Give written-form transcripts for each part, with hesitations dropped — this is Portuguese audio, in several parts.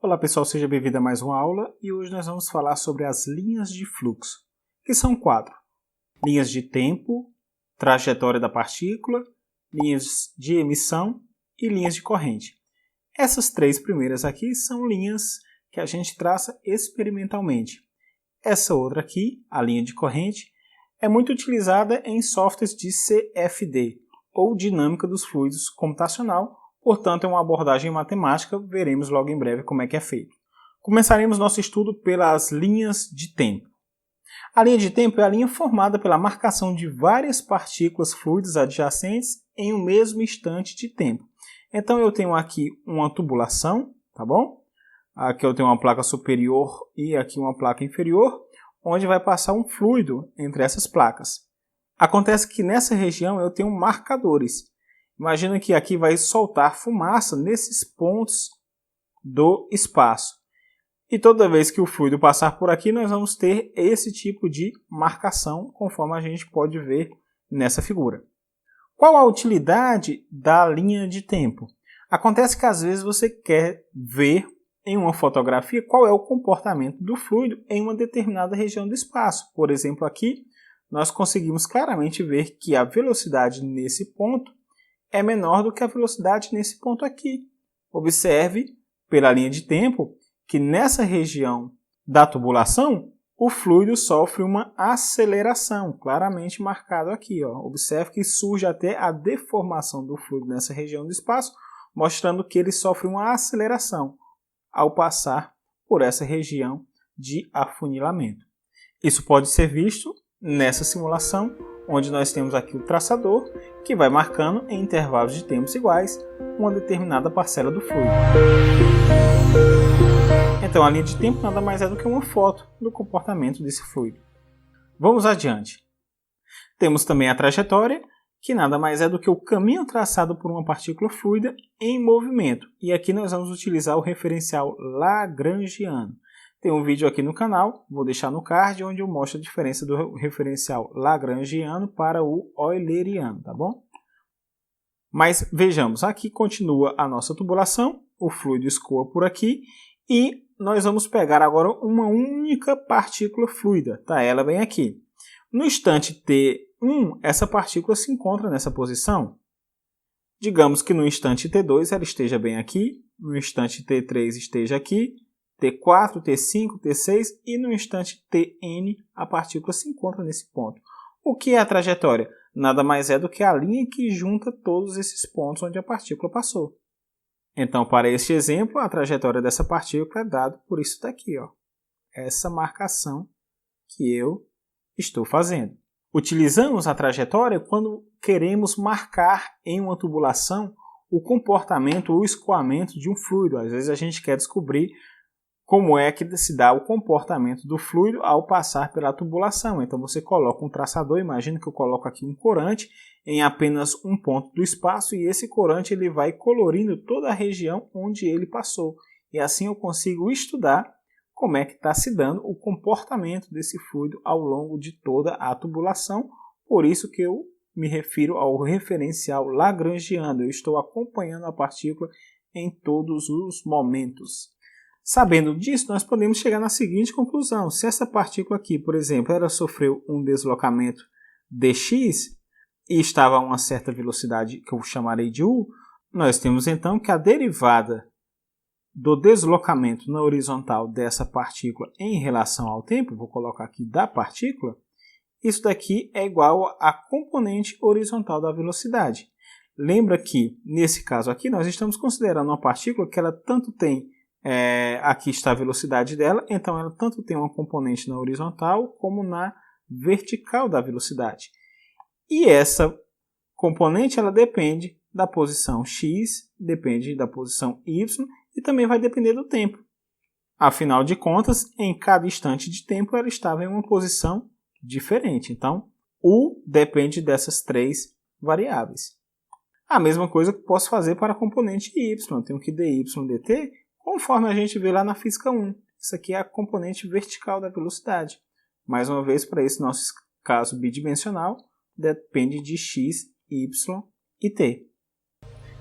Olá pessoal, seja bem-vindo a mais uma aula e hoje nós vamos falar sobre as linhas de fluxo, que são 4. Linhas de tempo, trajetória da partícula, linhas de emissão e linhas de corrente. Essas 3 primeiras aqui são linhas que a gente traça experimentalmente. Essa outra aqui, a linha de corrente, é muito utilizada em softwares de CFD, ou dinâmica dos fluidos computacional. Portanto, é uma abordagem matemática, veremos logo em breve como é que é feito. Começaremos nosso estudo pelas linhas de tempo. A linha de tempo é a linha formada pela marcação de várias partículas fluidas adjacentes em um mesmo instante de tempo. Então, eu tenho aqui uma tubulação, tá bom? Aqui eu tenho uma placa superior e aqui uma placa inferior, onde vai passar um fluido entre essas placas. Acontece que nessa região eu tenho marcadores. Imagina que aqui vai soltar fumaça nesses pontos do espaço. E toda vez que o fluido passar por aqui, nós vamos ter esse tipo de marcação, conforme a gente pode ver nessa figura. Qual a utilidade da linha de tempo? Acontece que às vezes você quer ver em uma fotografia qual é o comportamento do fluido em uma determinada região do espaço. Por exemplo, aqui nós conseguimos claramente ver que a velocidade nesse ponto é menor do que a velocidade nesse ponto aqui. Observe, pela linha de tempo, que nessa região da tubulação, o fluido sofre uma aceleração, claramente marcado aqui. Observe que surge até a deformação do fluido nessa região do espaço, mostrando que ele sofre uma aceleração ao passar por essa região de afunilamento. Isso pode ser visto nessa simulação, onde nós temos aqui o traçador, que vai marcando em intervalos de tempos iguais uma determinada parcela do fluido. Então, a linha de tempo nada mais é do que uma foto do comportamento desse fluido. Vamos adiante. Temos também a trajetória, que nada mais é do que o caminho traçado por uma partícula fluida em movimento. E aqui nós vamos utilizar o referencial lagrangiano. Tem um vídeo aqui no canal, vou deixar no card, onde eu mostro a diferença do referencial lagrangiano para o euleriano, tá bom? Mas vejamos, aqui continua a nossa tubulação, o fluido escoa por aqui e nós vamos pegar agora uma única partícula fluida, tá? Ela vem aqui. No instante T1, essa partícula se encontra nessa posição. Digamos que no instante T2 ela esteja bem aqui, no instante T3 esteja aqui, T4, T5, T6 e no instante Tn a partícula se encontra nesse ponto. O que é a trajetória? Nada mais é do que a linha que junta todos esses pontos onde a partícula passou. Então, para este exemplo, a trajetória dessa partícula é dada por isso daqui, essa marcação que eu estou fazendo. Utilizamos a trajetória quando queremos marcar em uma tubulação o comportamento ou escoamento de um fluido. Às vezes a gente quer descobrir como é que se dá o comportamento do fluido ao passar pela tubulação. Então você coloca um traçador, imagina que eu coloco aqui um corante em apenas um ponto do espaço e esse corante ele vai colorindo toda a região onde ele passou. E assim eu consigo estudar como é que está se dando o comportamento desse fluido ao longo de toda a tubulação. Por isso que eu me refiro ao referencial lagrangiano. Eu estou acompanhando a partícula em todos os momentos. Sabendo disso, nós podemos chegar na seguinte conclusão. Se essa partícula aqui, por exemplo, ela sofreu um deslocamento dx e estava a uma certa velocidade que eu chamarei de u, nós temos então que a derivada do deslocamento na horizontal dessa partícula em relação ao tempo, vou colocar aqui da partícula, isso daqui é igual à componente horizontal da velocidade. Lembra que, nesse caso aqui, nós estamos considerando uma partícula que ela tanto tem aqui está a velocidade dela, então ela tanto tem uma componente na horizontal como na vertical da velocidade. E essa componente ela depende da posição x, depende da posição y e também vai depender do tempo. Afinal de contas, em cada instante de tempo ela estava em uma posição diferente. Então, u depende dessas 3 variáveis. A mesma coisa que posso fazer para a componente y. Eu tenho que dy dt, conforme a gente vê lá na física 1. Isso aqui é a componente vertical da velocidade. Mais uma vez, para esse nosso caso bidimensional, depende de x, y e t.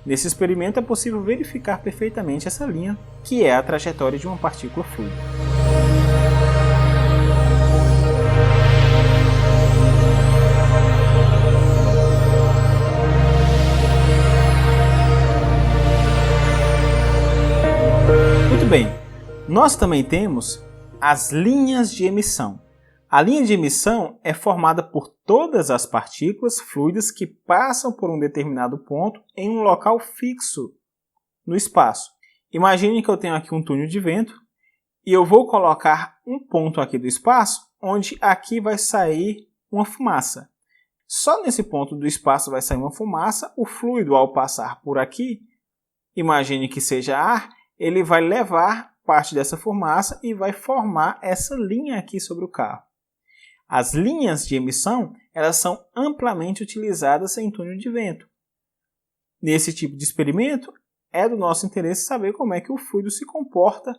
Nesse experimento é possível verificar perfeitamente essa linha que é a trajetória de uma partícula fluida. Muito bem, nós também temos as linhas de emissão. A linha de emissão é formada por todas as partículas fluidas que passam por um determinado ponto em um local fixo no espaço. Imagine que eu tenho aqui um túnel de vento e eu vou colocar um ponto aqui do espaço onde aqui vai sair uma fumaça. Só nesse ponto do espaço vai sair uma fumaça, o fluido ao passar por aqui, imagine que seja ar, ele vai levar parte dessa fumaça e vai formar essa linha aqui sobre o carro. As linhas de emissão, elas são amplamente utilizadas em túnel de vento. Nesse tipo de experimento, é do nosso interesse saber como é que o fluido se comporta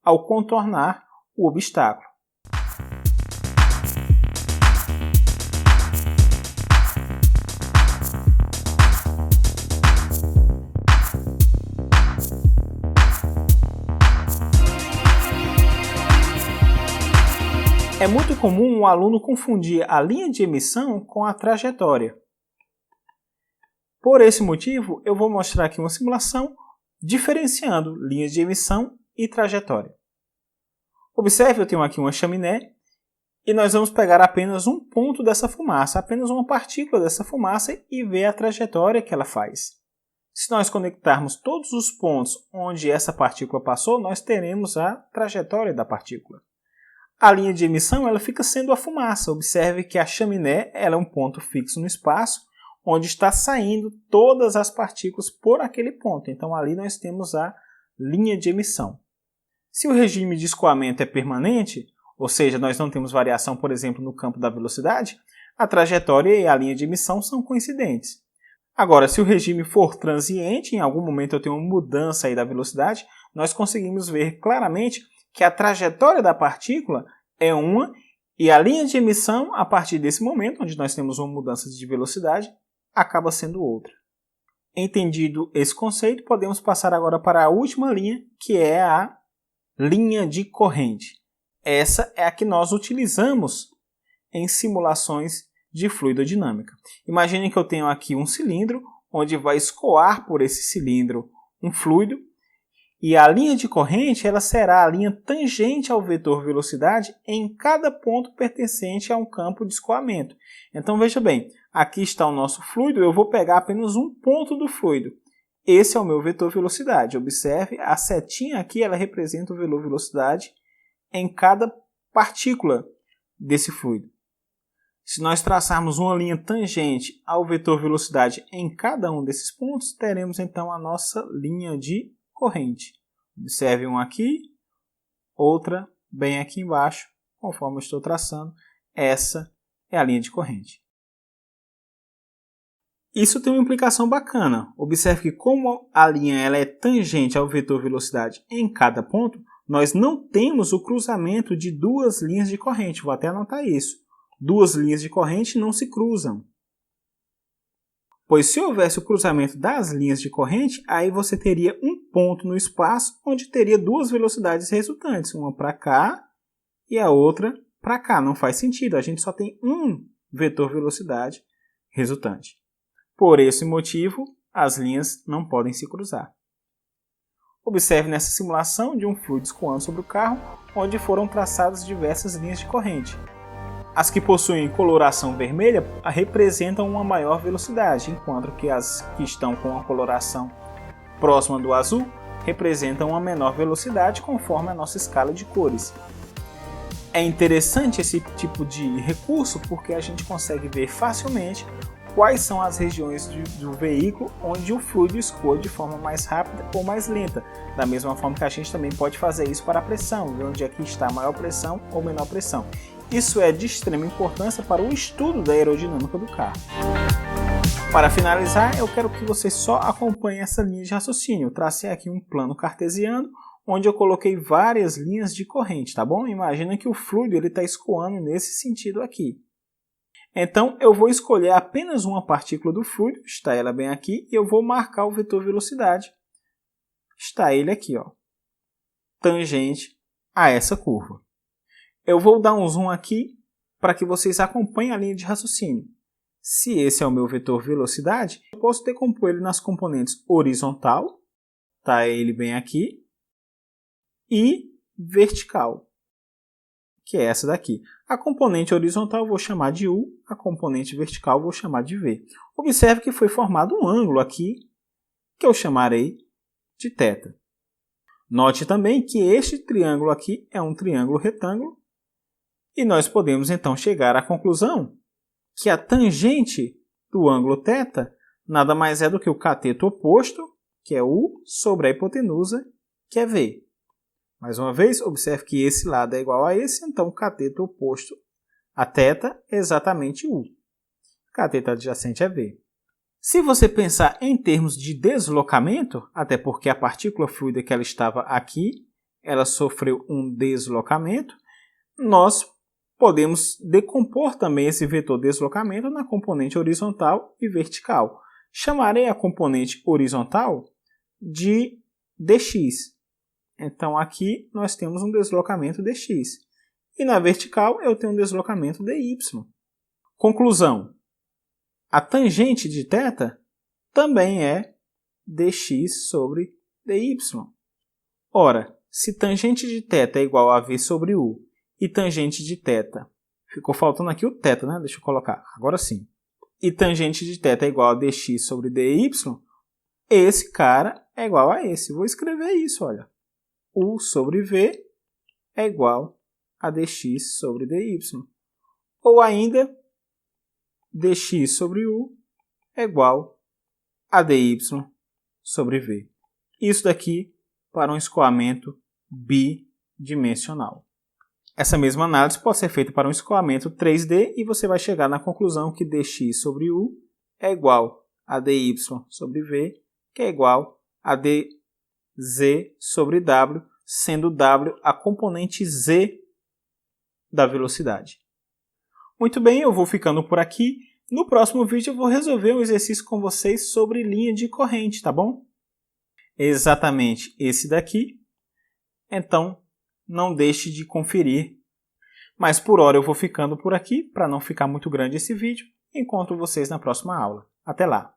ao contornar o obstáculo. É muito comum um aluno confundir a linha de emissão com a trajetória. Por esse motivo, eu vou mostrar aqui uma simulação diferenciando linhas de emissão e trajetória. Observe, eu tenho aqui uma chaminé e nós vamos pegar apenas um ponto dessa fumaça, apenas uma partícula dessa fumaça e ver a trajetória que ela faz. Se nós conectarmos todos os pontos onde essa partícula passou, nós teremos a trajetória da partícula. A linha de emissão ela fica sendo a fumaça. Observe que a chaminé ela é um ponto fixo no espaço, onde está saindo todas as partículas por aquele ponto. Então ali nós temos a linha de emissão. Se o regime de escoamento é permanente, ou seja, nós não temos variação, por exemplo, no campo da velocidade, a trajetória e a linha de emissão são coincidentes. Agora, se o regime for transiente, em algum momento eu tenho uma mudança aí da velocidade, nós conseguimos ver claramente que a trajetória da partícula é uma e a linha de emissão, a partir desse momento, onde nós temos uma mudança de velocidade, acaba sendo outra. Entendido esse conceito, podemos passar agora para a última linha, que é a linha de corrente. Essa é a que nós utilizamos em simulações de fluidodinâmica. Imagine que eu tenho aqui um cilindro, onde vai escoar por esse cilindro um fluido, e a linha de corrente ela será a linha tangente ao vetor velocidade em cada ponto pertencente a um campo de escoamento. Então veja bem, aqui está o nosso fluido, eu vou pegar apenas um ponto do fluido. Esse é o meu vetor velocidade. Observe, a setinha aqui ela representa o vetor velocidade em cada partícula desse fluido. Se nós traçarmos uma linha tangente ao vetor velocidade em cada um desses pontos, teremos então a nossa linha de corrente. Observe uma aqui, outra bem aqui embaixo, conforme eu estou traçando, essa é a linha de corrente. Isso tem uma implicação bacana. Observe que como a linha ela é tangente ao vetor velocidade em cada ponto, nós não temos o cruzamento de duas linhas de corrente. Vou até anotar isso. Duas linhas de corrente não se cruzam. Pois se houvesse o cruzamento das linhas de corrente, aí você teria um ponto no espaço onde teria duas velocidades resultantes, uma para cá e a outra para cá. Não faz sentido, a gente só tem um vetor velocidade resultante. Por esse motivo, as linhas não podem se cruzar. Observe nessa simulação de um fluido escoando sobre o carro, onde foram traçadas diversas linhas de corrente. As que possuem coloração vermelha representam uma maior velocidade, enquanto que as que estão com a coloração próxima do azul representam uma menor velocidade conforme a nossa escala de cores. É interessante esse tipo de recurso porque a gente consegue ver facilmente quais são as regiões do veículo onde o fluido escoa de forma mais rápida ou mais lenta. Da mesma forma que a gente também pode fazer isso para a pressão, ver onde aqui está a maior pressão ou menor pressão. Isso é de extrema importância para o estudo da aerodinâmica do carro. Para finalizar, eu quero que você só acompanhe essa linha de raciocínio. Eu tracei aqui um plano cartesiano, onde eu coloquei várias linhas de corrente, tá bom? Imagina que o fluido está escoando nesse sentido aqui. Então, eu vou escolher apenas uma partícula do fluido, está ela bem aqui, e eu vou marcar o vetor velocidade. Está ele aqui, ó. tangente a essa curva. Eu vou dar um zoom aqui para que vocês acompanhem a linha de raciocínio. Se esse é o meu vetor velocidade, eu posso decompor ele nas componentes horizontal, tá ele bem aqui, e vertical, que é essa daqui. A componente horizontal eu vou chamar de U, a componente vertical eu vou chamar de V. Observe que foi formado um ângulo aqui, que eu chamarei de θ. Note também que este triângulo aqui é um triângulo retângulo, e nós podemos então chegar à conclusão que a tangente do ângulo θ nada mais é do que o cateto oposto, que é U, sobre a hipotenusa, que é V. Mais uma vez, observe que esse lado é igual a esse, então o cateto oposto a θ é exatamente U. O cateto adjacente é V. Se você pensar em termos de deslocamento, até porque a partícula fluida que ela estava aqui, ela sofreu um deslocamento, nós podemos decompor também esse vetor deslocamento na componente horizontal e vertical. Chamarei a componente horizontal de dx. Então aqui nós temos um deslocamento dx. E na vertical eu tenho um deslocamento dy. Conclusão. A tangente de θ também é dx sobre dy. Ora, se tangente de θ é igual a v sobre u e tangente de θ, ficou faltando aqui o θ, né? Deixa eu colocar, agora sim. E tangente de θ é igual a dx sobre dy, esse cara é igual a esse. Vou escrever isso, olha. U sobre v é igual a dx sobre dy. Ou ainda, dx sobre u é igual a dy sobre v. Isso daqui para um escoamento bidimensional. Essa mesma análise pode ser feita para um escoamento 3D e você vai chegar na conclusão que dx sobre u é igual a dy sobre v, que é igual a dz sobre w, sendo w a componente z da velocidade. Muito bem, eu vou ficando por aqui. No próximo vídeo eu vou resolver um exercício com vocês sobre linha de corrente, tá bom? Exatamente esse daqui. Então, não deixe de conferir. Mas por hora eu vou ficando por aqui, para não ficar muito grande esse vídeo. Encontro vocês na próxima aula. Até lá!